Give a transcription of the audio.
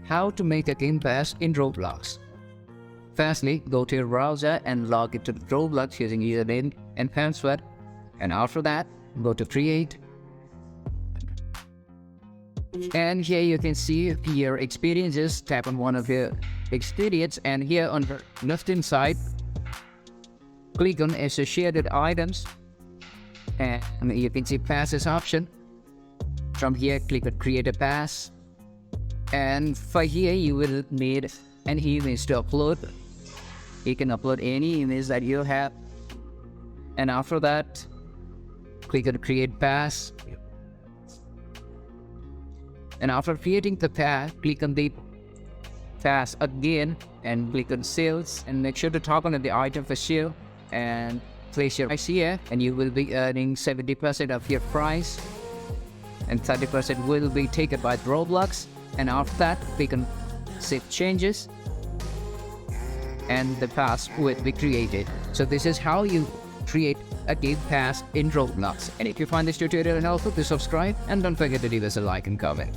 How to make a game pass in Roblox. Firstly, go to your browser and log into Roblox using username and password. And after that, go to create. And here you can see your experiences. Tap on one of your experience, and here on the left hand side, click on associated items, and you can see passes option. From here, click on create a pass, and for here you will need an image to upload. You can upload any image that you have, and after that, click on create pass. And after creating the pass, click on the pass again and click on sales, and make sure to toggle on the item for sale and place your price here, and you will be earning 70% of your price and 30% will be taken by Roblox. And after that, click on save changes and the pass will be created. So this is how you create a game pass in Roblox. And if you find this tutorial helpful, please subscribe and don't forget to leave us a like and comment.